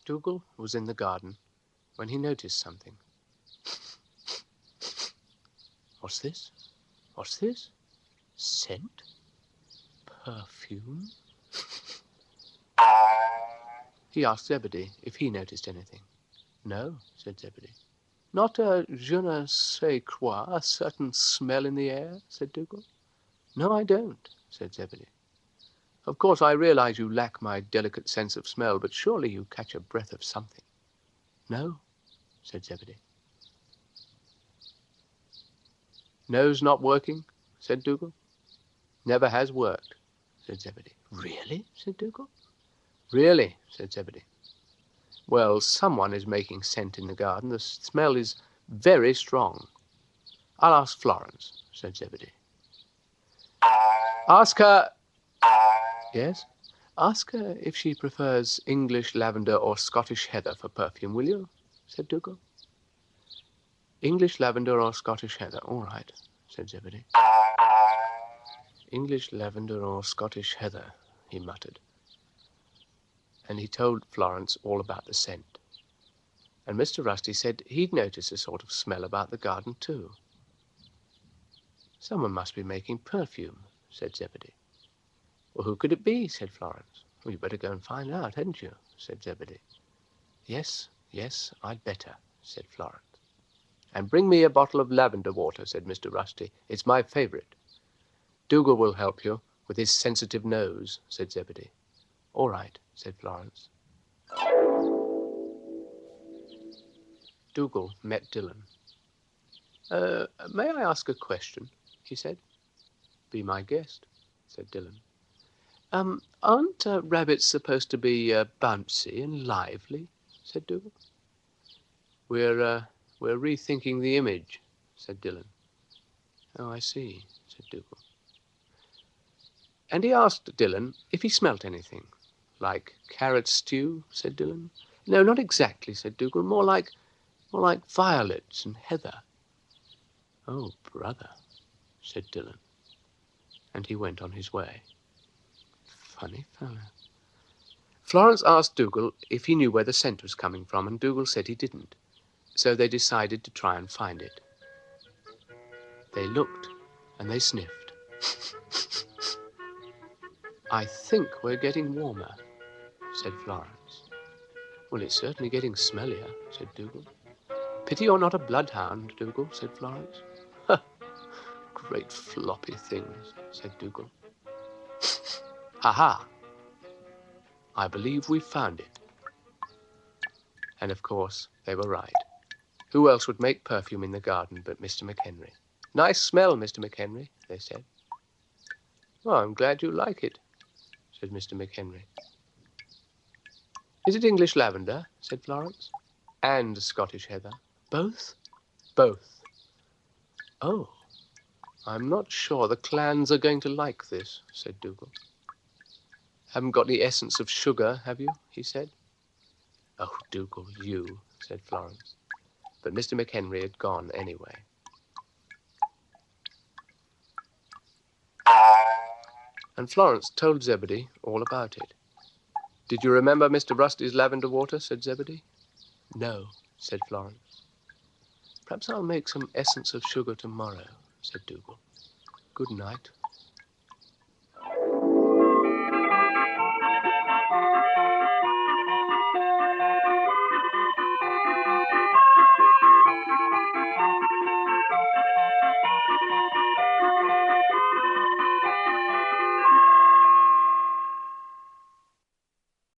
Dougal was in the garden when he noticed something. What's this? What's this? Scent? Perfume? He asked Zebedee if he noticed anything. No, said Zebedee. Not a je ne sais quoi, a certain smell in the air, said Dougal. No, I don't, said Zebedee. Of course, I realize you lack my delicate sense of smell, but surely you catch a breath of something. No, said Zebedee. Nose not working, said Dougal. Never has worked, said Zebedee. Really, said Dougal. Really, said Zebedee. Well, someone is making scent in the garden. The smell is very strong. I'll ask Florence, said Zebedee. Ask her... Yes? Ask her if she prefers English lavender or Scottish heather for perfume, will you? Said Dougal. English lavender or Scottish heather. All right, said Zebedee. English lavender or Scottish heather, he muttered. And he told Florence all about the scent. And Mr. Rusty said he'd noticed a sort of smell about the garden, too. Someone must be making perfume, said Zebedee. Well, who could it be, said Florence. Well, you'd better go and find out, hadn't you, said Zebedee. Yes, I'd better, said Florence. And bring me a bottle of lavender water, said Mr. Rusty. It's my favourite. Dougal will help you with his sensitive nose, said Zebedee. All right, said Florence. Dougal met Dillon. May I ask a question? He said. Be my guest, said Dillon. Aren't rabbits supposed to be bouncy and lively? Said Dougal. We're rethinking the image, said Dillon. Oh, I see, said Dougal. And he asked Dillon if he smelt anything. Like carrot stew, said Dillon. No, not exactly, said Dougal. More like violets and heather. Oh, brother, said Dillon. And he went on his way. Funny fellow. Florence asked Dougal if he knew where the scent was coming from, and Dougal said he didn't. So they decided to try and find it. They looked and they sniffed. I think we're getting warmer, said Florence. Well, it's certainly getting smellier, said Dougal. Pity you're not a bloodhound, Dougal, said Florence. Ha! Great floppy things, said Dougal. Ha-ha! I believe we've found it. And of course, they were right. Who else would make perfume in the garden but Mr. McHenry? Nice smell, Mr. McHenry, they said. Well, I'm glad you like it, said Mr. McHenry. Is it English lavender, said Florence, and Scottish heather? Both? Both. Oh, I'm not sure the clans are going to like this, said Dougal. Haven't got any essence of sugar, have you? He said. Oh, Dougal, you, said Florence. But Mr. McHenry had gone anyway. And Florence told Zebedee all about it. Did you remember Mr. Rusty's lavender water, said Zebedee. No, said Florence. Perhaps I'll make some essence of sugar tomorrow, said Dougal. Good night,